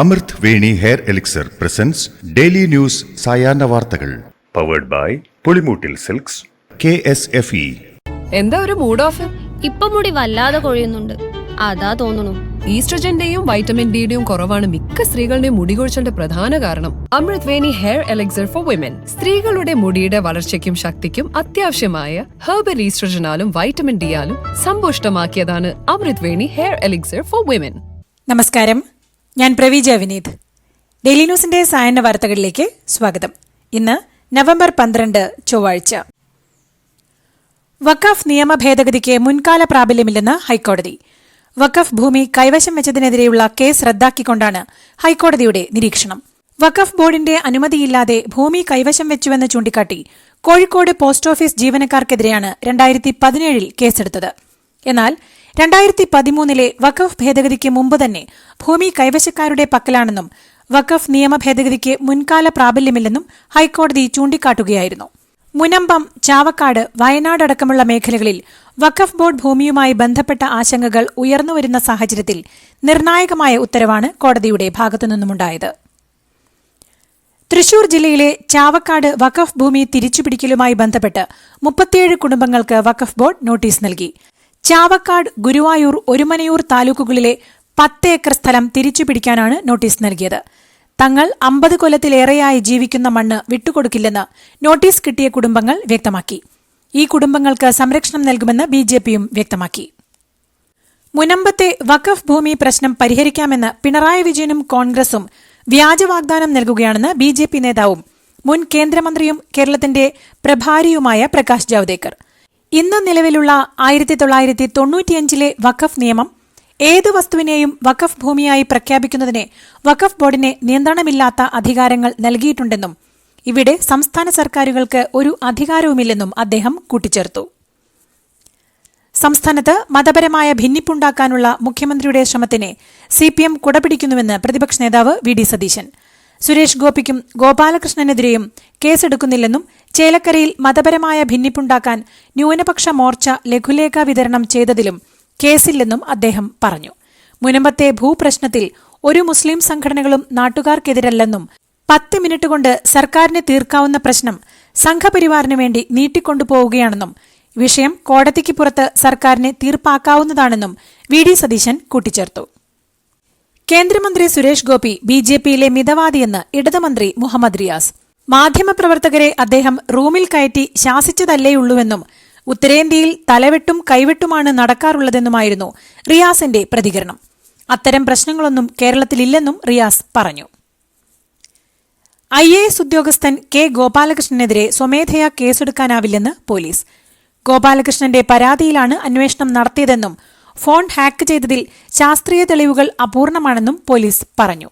അമൃത് Veni hair elixir presents daily news സായാഹ്ന വാർത്തകൾ powered by Pulimoottil silks KSFE. എന്താ ഒരു മൂഡ് ഓഫ്? ഇപ്പൊ മുടി വല്ലാതെ കൊഴിയുന്നുണ്ട്, അതാ തോന്നുന്നു. ഈസ്ട്രജന്റെയും വൈറ്റമിൻ ഡിയുടെയും കുറവാണ് മിക്ക സ്ത്രീകളുടെയും മുടി കൊഴിച്ചലിന്റെ പ്രധാന കാരണം. അമൃത് Veni hair elixir for women സ്ത്രീകളുടെ മുടിയുടെ വളർച്ചയ്ക്കും ശക്തിക്കും അത്യാവശ്യമായ herbal ഈസ്ട്രജനാലും vitamin ഡിയാലും സമ്പുഷ്ടമാക്കിയതാണ് Amrit Veni hair elixir for women. നമസ്കാരം, ഞാൻ പ്രവീജ വിനീത്. ഡെയിലി ന്യൂസിന്റെ സായാഹ്ന വാർത്തകളിലേക്ക് സ്വാഗതം. ഇന്ന് നവംബർ 12 ചൊവ്വാഴ്ച. വഖഫ് നിയമ ഭേദഗതിക്ക് മുൻകാല പ്രാബല്യമില്ലെന്ന് ഹൈക്കോടതി. വഖഫ് ഭൂമി കൈവശം വെച്ചതിനെതിരെയുള്ള കേസ് റദ്ദാക്കിക്കൊണ്ടാണ് ഹൈക്കോടതിയുടെ നിരീക്ഷണം. വഖഫ് ബോർഡിന്റെ അനുമതിയില്ലാതെ ഭൂമി കൈവശം വെച്ചുവെന്ന് ചൂണ്ടിക്കാട്ടി കോഴിക്കോട് പോസ്റ്റ് ഓഫീസ് ജീവനക്കാർക്കെതിരെയാണ് 2017 കേസെടുത്തത്. എന്നാൽ 2013 വഖഫ് ഭേദഗതിക്ക് മുമ്പ് തന്നെ ഭൂമി കൈവശക്കാരുടെ പക്കലാണെന്നും വഖഫ് നിയമ ഭേദഗതിക്ക് മുൻകാല പ്രാബല്യമില്ലെന്നും ഹൈക്കോടതി ചൂണ്ടിക്കാട്ടുകയായിരുന്നു. മുനമ്പം, ചാവക്കാട്, വയനാട് അടക്കമുള്ള മേഖലകളിൽ വഖഫ് ബോർഡ് ഭൂമിയുമായി ബന്ധപ്പെട്ട ആശങ്കകൾ ഉയർന്നുവരുന്ന സാഹചര്യത്തിൽ നിർണായകമായ ഉത്തരവാണ് കോടതിയുടെ ഭാഗത്തുനിന്നുമുണ്ടായത്. തൃശൂർ ജില്ലയിലെ ചാവക്കാട് വഖഫ് ഭൂമി തിരിച്ചുപിടിക്കലുമായി ബന്ധപ്പെട്ട് 37 കുടുംബങ്ങൾക്ക് വഖഫ് ബോർഡ് നോട്ടീസ് നൽകി. ചാവക്കാട്, ഗുരുവായൂർ, ഒരുമനയൂർ താലൂക്കുകളിലെ 10 ഏക്കർ സ്ഥലം തിരിച്ചുപിടിക്കാനാണ് നോട്ടീസ് നൽകിയത്. തങ്ങൾ 50 കൊല്ലത്തിലേറെയായി ജീവിക്കുന്ന മണ്ണ് വിട്ടുകൊടുക്കില്ലെന്ന് നോട്ടീസ് കിട്ടിയ കുടുംബങ്ങൾ വ്യക്തമാക്കി. ഈ കുടുംബങ്ങൾക്ക് സംരക്ഷണം നൽകുമെന്ന് BJPയും വ്യക്തമാക്കി. മുനമ്പത്തെ വഖഫ് ഭൂമി പ്രശ്നം പരിഹരിക്കാമെന്ന് പിണറായി വിജയനും കോൺഗ്രസും വ്യാജ വാഗ്ദാനം നൽകുകയാണെന്ന് BJP നേതാവും മുൻ കേന്ദ്രമന്ത്രിയും കേരളത്തിന്റെ പ്രഭാരിയുമായ പ്രകാശ് ജാവ്ദേക്കർ. ഇന്ന് നിലവിലുള്ള 1995 വഖഫ് നിയമം ഏത് വസ്തുവിനെയും വഖഫ് ഭൂമിയായി പ്രഖ്യാപിക്കുന്നതിന് വഖഫ് ബോർഡിന് നിയന്ത്രണമില്ലാത്ത അധികാരങ്ങൾ നൽകിയിട്ടുണ്ടെന്നും ഇവിടെ സംസ്ഥാന സർക്കാരുകൾക്ക് ഒരു അധികാരവുമില്ലെന്നും അദ്ദേഹം കൂട്ടിച്ചേർത്തു. സംസ്ഥാനത്ത് മതപരമായ ഭിന്നിപ്പുണ്ടാക്കാനുള്ള മുഖ്യമന്ത്രിയുടെ ശ്രമത്തിന് CPM കുടപിടിക്കുന്നുവെന്ന് പ്രതിപക്ഷ നേതാവ് VD സതീശൻ. സുരേഷ് ഗോപിക്കും ഗോപാലകൃഷ്ണനെതിരെയും കേസെടുക്കുന്നില്ലെന്നും ചേലക്കരയിൽ മതപരമായ ഭിന്നിപ്പുണ്ടാക്കാൻ ന്യൂനപക്ഷ മോർച്ച ലഘുലേഖ വിതരണം ചെയ്തതിലും കേസില്ലെന്നും അദ്ദേഹം പറഞ്ഞു. മുനമ്പത്തെ ഭൂപ്രശ്നത്തിൽ ഒരു മുസ്ലിം സംഘടനകളും നാട്ടുകാർക്കെതിരല്ലെന്നും 10 മിനിറ്റ് കൊണ്ട് സർക്കാരിന് തീർക്കാവുന്ന പ്രശ്നം സംഘപരിവാറിനു വേണ്ടി നീട്ടിക്കൊണ്ടുപോവുകയാണെന്നും വിഷയം കോടതിക്ക് പുറത്ത് സർക്കാരിന് തീർപ്പാക്കാവുന്നതാണെന്നും VD സതീശൻ കൂട്ടിച്ചേർത്തു. കേന്ദ്രമന്ത്രി സുരേഷ് ഗോപി BJPയിലെ മിതവാദിയെന്ന് ഇടതുമന്ത്രി മുഹമ്മദ് റിയാസ്. മാധ്യമപ്രവർത്തകരെ അദ്ദേഹം റൂമിൽ കയറ്റി ശാസിച്ചതല്ലേയുള്ളൂവെന്നും ഉത്തരേന്ത്യയിൽ തലവെട്ടും കൈവെട്ടുമാണ് നടക്കാറുള്ളതെന്നുമായിരുന്നു റിയാസിന്റെ പ്രതികരണം. അത്തരം പ്രശ്നങ്ങളൊന്നും കേരളത്തിലില്ലെന്നും റിയാസ് പറഞ്ഞു. IAS ഉദ്യോഗസ്ഥൻ K ഗോപാലകൃഷ്ണനെതിരെ സ്വമേധയാ കേസെടുക്കാനാവില്ലെന്ന് പോലീസ്. ഗോപാലകൃഷ്ണന്റെ പരാതിയിലാണ് അന്വേഷണം നടത്തിയതെന്നും ഫോൺ ഹാക്ക് ചെയ്തതിൽ ശാസ്ത്രീയ തെളിവുകൾ അപൂർണമാണെന്നും പോലീസ് പറഞ്ഞു.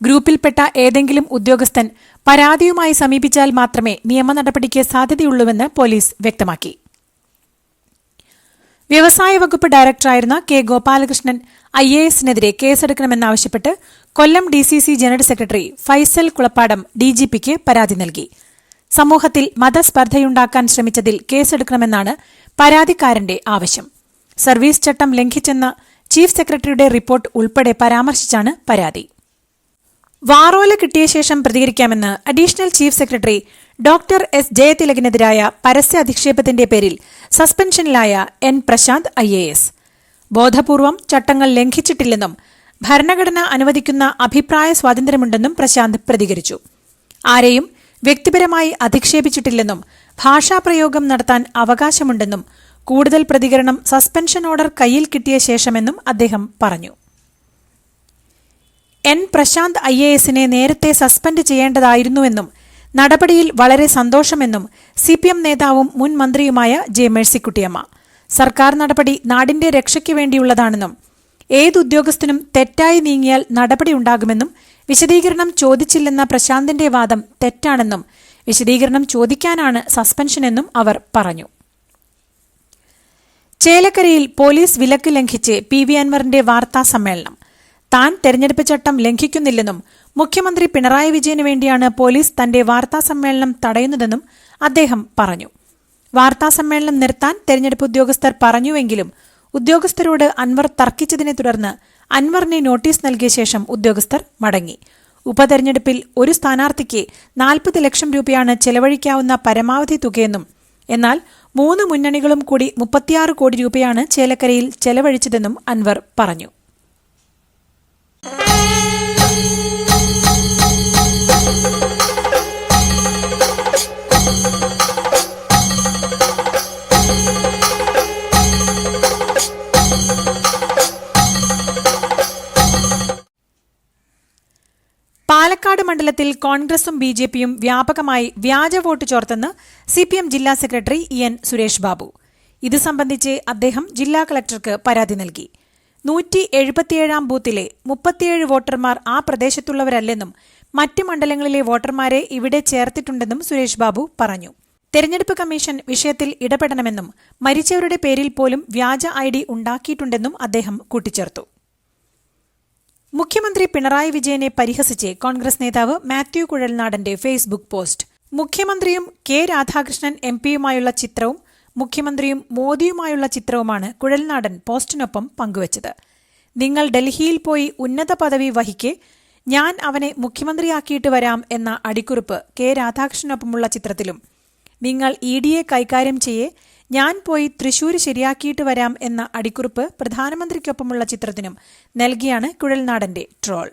ഗ്രൂപ്പിൽപ്പെട്ട ഏതെങ്കിലും ഉദ്യോഗസ്ഥൻ പരാതിയുമായി സമീപിച്ചാൽ മാത്രമേ നിയമ നടപടിക്ക് സാധ്യതയുള്ളൂവെന്ന് പോലീസ് വ്യക്തമാക്കി. വ്യവസായ വകുപ്പ് ഡയറക്ടറായിരുന്ന K ഗോപാലകൃഷ്ണൻ IASനെതിരെ കേസെടുക്കണമെന്നാവശ്യപ്പെട്ട് Kollam DCC general secretary Faisal Kulappadam DGPക്ക് പരാതി നൽകി. സമൂഹത്തിൽ മതസ്പർദ്ധയുണ്ടാക്കാൻ ശ്രമിച്ചതിൽ കേസെടുക്കണമെന്നാണ് പരാതിക്കാരന്റെ ആവശ്യം. സർവീസ് ചട്ടം ലംഘിച്ചെന്ന ചീഫ് സെക്രട്ടറിയുടെ റിപ്പോർട്ട് ഉൾപ്പെടെ പരാമർശിച്ചാണ് പരാതി. വാറോല കിട്ടിയ ശേഷം പ്രതികരിക്കാമെന്ന് additional chief secretary doctor S ജയതിലകിനെതിരായ പരസ്യ അധിക്ഷേപത്തിന്റെ പേരിൽ സസ്പെൻഷനിലായ N പ്രശാന്ത് IAS. ബോധപൂർവം ചട്ടങ്ങൾ ലംഘിച്ചിട്ടില്ലെന്നും ഭരണഘടന അനുവദിക്കുന്ന അഭിപ്രായ സ്വാതന്ത്ര്യമുണ്ടെന്നും പ്രശാന്ത് പ്രതികരിച്ചു. ആരെയും വ്യക്തിപരമായി അധിക്ഷേപിച്ചിട്ടില്ലെന്നും ഭാഷാപ്രയോഗം നടത്താൻ അവകാശമുണ്ടെന്നും കൂടുതൽ പ്രതികരണം സസ്പെൻഷൻ ഓർഡർ കയ്യിൽ കിട്ടിയ ശേഷമെന്നും അദ്ദേഹം പറഞ്ഞു. N പ്രശാന്ത് IASനെ നേരത്തെ സസ്പെൻഡ് ചെയ്യേണ്ടതായിരുന്നുവെന്നും നടപടിയിൽ വളരെ സന്തോഷമെന്നും CPM നേതാവും മുൻ മന്ത്രിയുമായ J മേഴ്സിക്കുട്ടിയമ്മ. സർക്കാർ നടപടി നാടിന്റെ രക്ഷയ്ക്ക് വേണ്ടിയുള്ളതാണെന്നും ഏതുദ്യോഗസ്ഥനും തെറ്റായി നീങ്ങിയാൽ നടപടിയുണ്ടാകുമെന്നും വിശദീകരണം ചോദിച്ചില്ലെന്ന പ്രശാന്തിന്റെ വാദം തെറ്റാണെന്നും വിശദീകരണം ചോദിക്കാനാണ് സസ്പെൻഷനെന്നും അവർ പറഞ്ഞു. ചേലക്കരയിൽ പോലീസ് വിലക്ക് ലംഘിച്ച് PV അൻവറിന്റെ വാർത്താ സമ്മേളനം. താൻ തെരഞ്ഞെടുപ്പ് ചട്ടം ലംഘിക്കുന്നില്ലെന്നും മുഖ്യമന്ത്രി പിണറായി വിജയന് വേണ്ടിയാണ് പോലീസ് തന്റെ വാർത്താ സമ്മേളനം തടയുന്നതെന്നും അദ്ദേഹം പറഞ്ഞു. വാർത്താസമ്മേളനം നിർത്താൻ തെരഞ്ഞെടുപ്പ് ഉദ്യോഗസ്ഥർ പറഞ്ഞുവെങ്കിലും ഉദ്യോഗസ്ഥരോട് അൻവർ തർക്കിച്ചതിനെ തുടർന്ന് അൻവറിനെ നോട്ടീസ് നൽകിയ ശേഷം ഉദ്യോഗസ്ഥർ മടങ്ങി. ഉപതെരഞ്ഞെടുപ്പിൽ ഒരു സ്ഥാനാർത്ഥിക്ക് 40 ലക്ഷം രൂപയാണ് ചെലവഴിക്കാവുന്ന പരമാവധി തുകയെന്നും എന്നാൽ 3 മുന്നണികളും കൂടി 36 കോടി രൂപയാണ് ചേലക്കരയിൽ ചെലവഴിച്ചതെന്നും അൻവർ പറഞ്ഞു. പാലക്കാട് മണ്ഡലത്തിൽ കോൺഗ്രസും ബിജെപിയും വ്യാപകമായി വ്യാജ വോട്ട് ചോർത്തെന്ന് സിപിഎം ജില്ലാ സെക്രട്ടറി എൻ സുരേഷ് ബാബു. ഇത് സംബന്ധിച്ച് അദ്ദേഹം ജില്ലാ കളക്ടർക്ക് പരാതി നൽകി. 177 ബൂത്തിലെ 37 വോട്ടർമാർ ആ പ്രദേശത്തുള്ളവരല്ലെന്നും മറ്റ് മണ്ഡലങ്ങളിലെ വോട്ടർമാരെ ഇവിടെ ചേർത്തിട്ടുണ്ടെന്നും സുരേഷ് ബാബു പറഞ്ഞു. തെരഞ്ഞെടുപ്പ് കമ്മീഷൻ വിഷയത്തിൽ ഇടപെടണമെന്നും മരിച്ചവരുടെ പേരിൽ പോലും വ്യാജ ഐഡി ഉണ്ടാക്കിയിട്ടുണ്ടെന്നും അദ്ദേഹം കൂട്ടിച്ചേർത്തു. മുഖ്യമന്ത്രി പിണറായി വിജയനെ പരിഹസിച്ച് കോൺഗ്രസ് നേതാവ് മാത്യു കുഴൽനാടന്റെ ഫേസ്ബുക്ക് പോസ്റ്റ്. മുഖ്യമന്ത്രിയും കെ രാധാകൃഷ്ണൻ എംപിയുമായുള്ള ചിത്രവും മുഖ്യമന്ത്രിയും മോദിയുമായുള്ള ചിത്രവുമാണ് കുഴൽനാടൻ പോസ്റ്റിനൊപ്പം പങ്കുവച്ചത്. നിങ്ങൾ ഡൽഹിയിൽ പോയി ഉന്നത പദവി വഹിക്കെ ഞാൻ അവനെ മുഖ്യമന്ത്രിയാക്കിയിട്ട് വരാം എന്ന അടിക്കുറിപ്പ് കെ രാധാകൃഷ്ണനൊപ്പമുള്ള ചിത്രത്തിലും, നിങ്ങൾ ഇഡിയെ കൈകാര്യം ചെയ്യേ ഞാൻ പോയി തൃശൂർ ശരിയാക്കിയിട്ട് വരാം എന്ന അടിക്കുറിപ്പ് പ്രധാനമന്ത്രിക്കൊപ്പമുള്ള ചിത്രത്തിനും നൽകിയാണ് കുഴൽനാടന്റെ ട്രോൾ.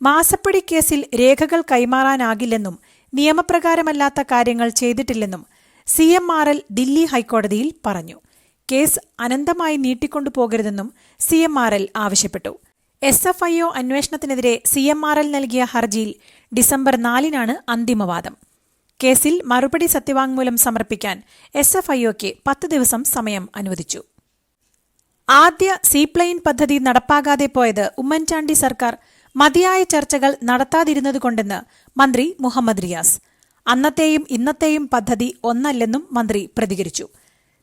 മാസപ്പടി കേസിൽ രേഖകൾ കൈമാറാനാകില്ലെന്നും നിയമപ്രകാരമല്ലാത്ത കാര്യങ്ങൾ ചെയ്തിട്ടില്ലെന്നും CMRL ദില്ലി ഹൈക്കോടതിയിൽ പറഞ്ഞു. കേസ് അനന്തമായി നീട്ടിക്കൊണ്ടുപോകരുതെന്നും CMRL ആവശ്യപ്പെട്ടു. SFIO അന്വേഷണത്തിനെതിരെ CMRL നൽകിയ ഹർജിയിൽ ഡിസംബർ 4-നാണ് അന്തിമവാദം. കേസിൽ മറുപടി സത്യവാങ്മൂലം സമർപ്പിക്കാൻ SFIOയ്ക്ക് 10 ദിവസം സമയം അനുവദിച്ചു. ആദ്യ സീപ്ലെയിൻ പദ്ധതി നടപ്പാകാതെ പോയത് ഉമ്മൻചാണ്ടി സർക്കാർ മതിയായ ചർച്ചകൾ നടത്താതിരുന്നതുകൊണ്ടെന്ന് മന്ത്രി മുഹമ്മദ് റിയാസ്. അന്നത്തെയും ഇന്നത്തെയും പദ്ധതി ഒന്നല്ലെന്നും മന്ത്രി പ്രതികരിച്ചു.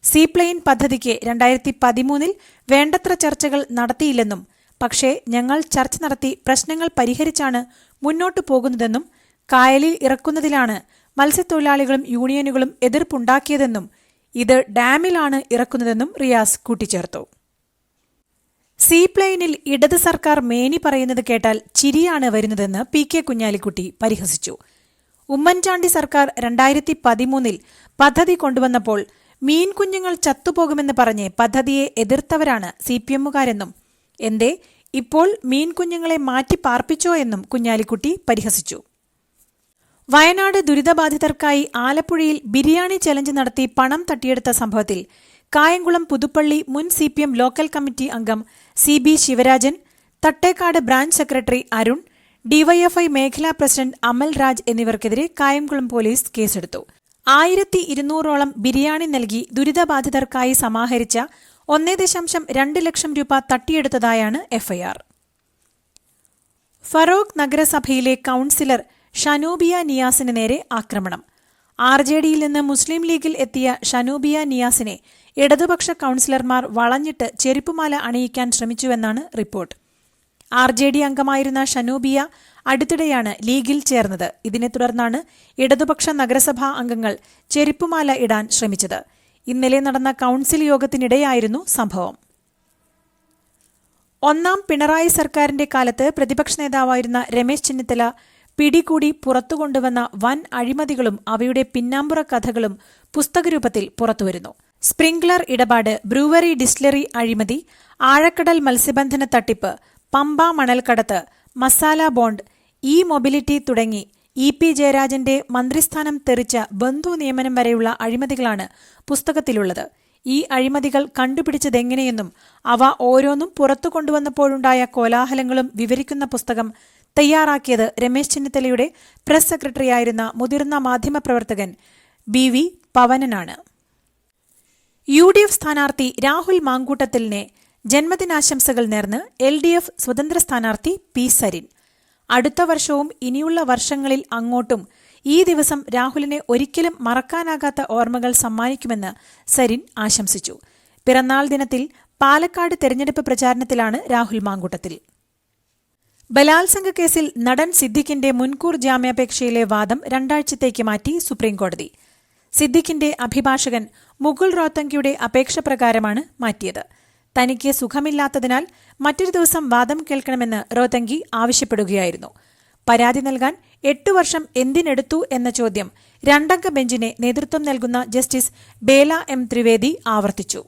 സീപ്ലെയിൻ പദ്ധതിക്ക് 2013 വേണ്ടത്ര ചർച്ചകൾ നടത്തിയില്ലെന്നും പക്ഷേ ഞങ്ങൾ ചർച്ച നടത്തി പ്രശ്നങ്ങൾ പരിഹരിച്ചാണ് മുന്നോട്ടു പോകുന്നതെന്നും കായലിൽ ഇറക്കുന്നതിലാണ് മത്സ്യത്തൊഴിലാളികളും യൂണിയനുകളും എതിർപ്പുണ്ടാക്കിയതെന്നും ഇത് ഡാമിലാണ് ഇറക്കുന്നതെന്നും റിയാസ് കൂട്ടിച്ചേർത്തു. സീപ്ലെയിനിൽ ഇടത് സർക്കാർ മേനി പറയുന്നത് കേട്ടാൽ ചിരിയാണ് വരുന്നതെന്ന് PK കുഞ്ഞാലിക്കുട്ടി പരിഹസിച്ചു. ഉമ്മൻചാണ്ടി സർക്കാർ 2013 പദ്ധതി കൊണ്ടുവന്നപ്പോൾ മീൻകുഞ്ഞുങ്ങൾ ചത്തുപോകുമെന്ന് പറഞ്ഞ് പദ്ധതിയെ എതിർത്തവരാണ് CPMകാരെന്നും എന്തേ ഇപ്പോൾ മീൻകുഞ്ഞുങ്ങളെ മാറ്റി പാർപ്പിച്ചോ എന്നും കുഞ്ഞാലിക്കുട്ടി പരിഹസിച്ചു. വയനാട് ദുരിതബാധിതർക്കായി ആലപ്പുഴയിൽ ബിരിയാണി ചലഞ്ച് നടത്തി പണം തട്ടിയെടുത്ത സംഭവത്തിൽ കായംകുളം പുതുപ്പള്ളി മുൻ CPM ലോക്കൽ കമ്മിറ്റി അംഗം CB Sivarajan, Thattekkad branch secretary Arun, DYFI മേഖലാ പ്രസിഡന്റ് അമൽ രാജ് എന്നിവർക്കെതിരെ കായംകുളം പോലീസ് കേസെടുത്തു. 1200ഓളം ബിരിയാണി നൽകി ദുരിതബാധിതർക്കായി സമാഹരിച്ച 1.2 ലക്ഷം രൂപ തട്ടിയെടുത്തതായാണ് FIR. ഫറോക്ക് നഗരസഭയിലെ കൌൺസിലർ ഷനൂബിയ നിയാസിന് നേരെ ആക്രമണം. RJDയിൽ നിന്ന് മുസ്ലിം ലീഗിൽ എത്തിയ ഷനൂബിയ നിയാസിനെ ഇടതുപക്ഷ കൌൺസിലർമാർ വളഞ്ഞിട്ട് ചെരുപ്പുമാല അണിയിക്കാൻ ശ്രമിച്ചുവെന്നാണ് റിപ്പോർട്ട്. RJD അംഗമായിരുന്ന ഷനൂബിയ അടുത്തിടെയാണ് ലീഗിൽ ചേർന്നത്. ഇതിനെ തുടർന്നാണ് ഇടതുപക്ഷ നഗരസഭാ അംഗങ്ങൾ ചെരുപ്പുമാല ഇടാൻ ശ്രമിച്ചത്. ഇന്നലെ നടന്ന കൌൺസിൽ യോഗത്തിനിടെയായിരുന്നു സംഭവം. ഒന്നാം പിണറായി സർക്കാരിന്റെ കാലത്ത് പ്രതിപക്ഷ നേതാവായിരുന്ന രമേശ് ചെന്നിത്തല പിടികൂടി പുറത്തുകൊണ്ടുവന്ന വൻ അഴിമതികളും അവയുടെ പിന്നാമ്പുറ കഥകളും പുസ്തകരൂപത്തിൽ പുറത്തുവരുന്നു. സ്പ്രിംഗ്ലർ ഇടപാട്, ബ്രൂവറി ഡിസ്റ്റിലറി അഴിമതി, ആഴക്കടൽ മത്സ്യബന്ധന തട്ടിപ്പ്, പമ്പ മണൽക്കടത്ത്, മസാല ബോണ്ട്, മൊബിലിറ്റി തുടങ്ങി EP ജയരാജന്റെ മന്ത്രിസ്ഥാനം തെറിച്ച ബന്ധു നിയമനം വരെയുള്ള അഴിമതികളാണ് പുസ്തകത്തിലുള്ളത്. ഈ അഴിമതികൾ കണ്ടുപിടിച്ചതെങ്ങനെയെന്നും അവ ഓരോന്നും പുറത്തു കൊണ്ടുവന്നപ്പോഴുണ്ടായ കോലാഹലങ്ങളും വിവരിക്കുന്ന പുസ്തകം തയ്യാറാക്കിയത് രമേശ് ചെന്നിത്തലയുടെ പ്രസ് സെക്രട്ടറിയായിരുന്ന മുതിർന്ന മാധ്യമപ്രവർത്തകൻ BV പവനനാണ്. UDF സ്ഥാനാർത്ഥി രാഹുൽ മാങ്കൂട്ടത്തിലിനെ ജന്മദിനാശംസകൾ നേർന്ന് LDF സ്വതന്ത്ര സ്ഥാനാർത്ഥി P സരിൻ. അടുത്ത വർഷവും ഇനിയുള്ള വർഷങ്ങളിൽ അങ്ങോട്ടും ഈ ദിവസം രാഹുലിനെ ഒരിക്കലും മറക്കാനാകാത്ത ഓർമ്മകൾ സമ്മാനിക്കുമെന്ന് സരിൻ ആശംസിച്ചു. പിറന്നാൾ ദിനത്തിൽ പാലക്കാട് തെരഞ്ഞെടുപ്പ് പ്രചാരണത്തിലാണ് രാഹുൽ മാങ്കൂട്ടത്തിൽ. ബലാത്സംഗ കേസിൽ നടൻ സിദ്ദിഖിന്റെ മുൻകൂർ ജാമ്യാപേക്ഷയിലെ വാദം 2 ആഴ്ചത്തേക്ക് മാറ്റി സുപ്രീംകോടതി. സിദ്ദിഖിന്റെ അഭിഭാഷകൻ മുകുൾ റോത്തങ്കിയുടെ അപേക്ഷ പ്രകാരമാണ് മാറ്റിയത്. തനിക്ക് സുഖമില്ലാത്തതിനാൽ മറ്റൊരു ദിവസം വാദം കേൾക്കണമെന്ന് റോത്തങ്കി ആവശ്യപ്പെടുകയായിരുന്നു. പരാതി നൽകാൻ 8 വർഷം എന്തിനെടുത്തു എന്ന ചോദ്യം രണ്ടംഗ ബെഞ്ചിനെ നേതൃത്വം നൽകുന്ന ജസ്റ്റിസ് ബേല എം ത്രിവേദി ആവർത്തിച്ചു.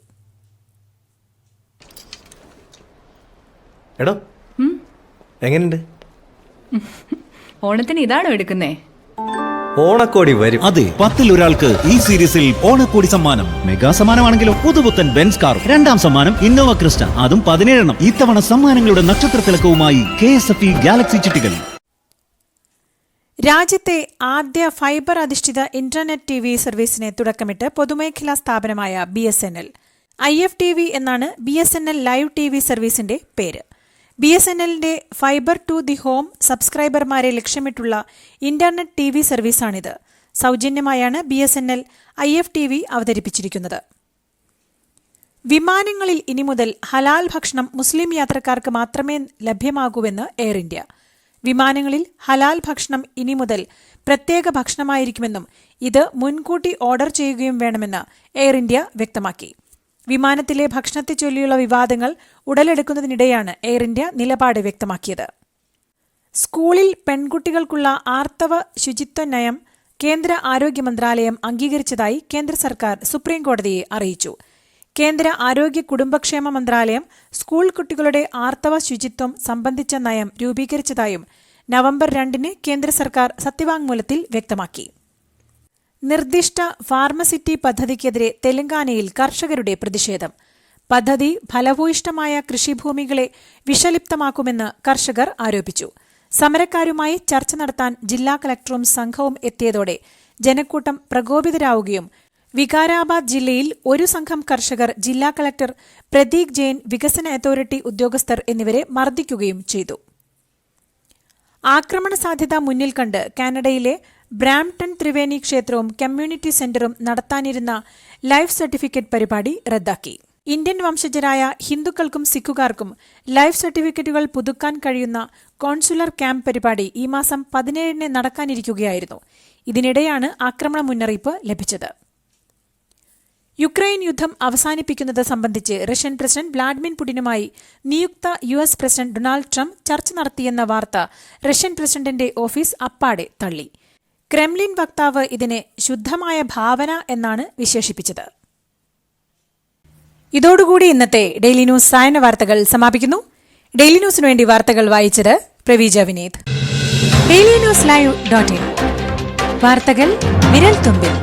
എടോ എങ്ങനെയുണ്ട്? ഓണത്തിന് ഇതാണോ എടുക്കുന്നേ? ഓണക്കോടി വരും. അതെ, 10ൽ ഒരാൾക്ക് ഈ സീരീസിൽ ഓണക്കോടി സമ്മാനം. മെഗാ സമ്മാനമാണെങ്കിലോ പുതുപുത്തൻ ബെൻസ് കാർ, രണ്ടാം സമ്മാനം ഇന്നോവ ക്രിസ്റ്റ, അതും 17. ഇത്തവണ സമ്മാനങ്ങളുടെ നക്ഷത്ര തിളക്കവുമായി KSFE ഗാലക്സി ചിട്ടികൾ. രാജ്യത്തെ ആദ്യ ഫൈബർ അധിഷ്ഠിത ഇന്റർനെറ്റ് TV സർവീസിന് തുടക്കമിട്ട് പൊതുമേഖലാ സ്ഥാപനമായ BSNL. IFTV എന്നാണ് BSNL ലൈവ് TV സർവീസിന്റെ പേര്. BSNLന്റെ ഫൈബർ ടു ദി ഹോം സബ്സ്ക്രൈബർമാരെ ലക്ഷ്യമിട്ടുള്ള ഇന്റർനെറ്റ് TV സർവീസാണിത്. സൗജന്യമായാണ് BSNL IFTV അവതരിപ്പിച്ചിരിക്കുന്നത്. വിമാനങ്ങളിൽ ഇനി മുതൽ ഹലാൽ ഭക്ഷണം മുസ്ലിം യാത്രക്കാർക്ക് മാത്രമേ ലഭ്യമാകൂവെന്ന് എയർ ഇന്ത്യ. വിമാനങ്ങളിൽ ഹലാൽ ഭക്ഷണം ഇനി മുതൽ പ്രത്യേക ഭക്ഷണമായിരിക്കുമെന്നും ഇത് മുൻകൂട്ടി ഓർഡർ ചെയ്യുകയും വേണമെന്ന് എയർ ഇന്ത്യ വ്യക്തമാക്കി. വിമാനത്തിലെ ഭക്ഷണത്തെ ചൊല്ലിയുള്ള വിവാദങ്ങൾ ഉടലെടുക്കുന്നതിനിടെയാണ് എയർ ഇന്ത്യ നിലപാട് വ്യക്തമാക്കിയത്. സ്കൂളിൽ പെൺകുട്ടികൾക്കുള്ള ആർത്തവ ശുചിത്വ നയം കേന്ദ്ര ആരോഗ്യ മന്ത്രാലയം അംഗീകരിച്ചതായി കേന്ദ്ര സർക്കാർ സുപ്രീംകോടതിയെ അറിയിച്ചു. കേന്ദ്ര ആരോഗ്യ കുടുംബക്ഷേമ മന്ത്രാലയം സ്കൂൾ കുട്ടികളുടെ ആർത്തവ ശുചിത്വം സംബന്ധിച്ച നയം രൂപീകരിച്ചതായും നവംബർ 2 കേന്ദ്ര സർക്കാർ സത്യവാങ്മൂലത്തിൽ വ്യക്തമാക്കി. നിർദ്ദിഷ്ട ഫാർമസിറ്റി പദ്ധതിക്കെതിരെ തെലങ്കാനയിൽ കർഷകരുടെ പ്രതിഷേധം. പദ്ധതി ഫലഭൂയിഷ്ഠമായ കൃഷിഭൂമികളെ വിഷലിപ്തമാക്കുമെന്ന് കർഷകർ ആരോപിച്ചു. സമരക്കാരുമായി ചർച്ച നടത്താൻ ജില്ലാ കളക്ടറും സംഘവും എത്തിയതോടെ ജനക്കൂട്ടം പ്രകോപിതരാവുകയും വികാരാബാദ് ജില്ലയിൽ ഒരു സംഘം കർഷകർ ജില്ലാ കളക്ടർ പ്രതീക് ജെയിൻ, വികസന അതോറിറ്റി ഉദ്യോഗസ്ഥർ എന്നിവരെ മർദ്ദിക്കുകയും ചെയ്തു. ആക്രമണ സാധ്യത മുന്നിൽ കണ്ട് കാനഡയിലെ ബ്രാംപ്ടൺ ത്രിവേണി ക്ഷേത്രവും കമ്മ്യൂണിറ്റി സെന്ററും നടത്താനിരുന്ന ലൈഫ് സർട്ടിഫിക്കറ്റ് പരിപാടി റദ്ദാക്കി. ഇന്ത്യൻ വംശജരായ ഹിന്ദുക്കൾക്കും സിഖുകാർക്കും ലൈഫ് സർട്ടിഫിക്കറ്റുകൾ പുതുക്കാൻ കഴിയുന്ന കോൺസുലർ ക്യാമ്പ് പരിപാടി ഈ മാസം 17 നടക്കാനിരിക്കുകയായിരുന്നു. ഇതിനിടെയാണ് ആക്രമണ മുന്നറിയിപ്പ് ലഭിച്ചത്. യുക്രൈൻ യുദ്ധം അവസാനിപ്പിക്കുന്നത് സംബന്ധിച്ച് റഷ്യൻ പ്രസിഡന്റ് വ്ളാഡിമിർ പുടിനുമായി നിയുക്ത US പ്രസിഡന്റ് ഡൊണാൾഡ് ട്രംപ് ചർച്ച നടത്തിയെന്ന വാർത്ത റഷ്യൻ പ്രസിഡന്റിന്റെ ഓഫീസ് അപ്പാടെ തള്ളി. ക്രെംലിൻ വക്താവ് ഇതിനെ ശുദ്ധമായ ഭാവന എന്നാണ് വിശേഷിപ്പിച്ചത്. ഇതോടുകൂടി ഇന്നത്തെ ഡെയിലി ന്യൂസ് സായന വാർത്തകൾ സമാപിക്കുന്നു. ഡെയിലി ന്യൂസിനു വേണ്ടി വാർത്തകൾ വായിച്ചത് പ്രവീജ വിനീത്. DailyNewsLive.in വാർത്തകൾ വിരൽ തുമ്പിൽ.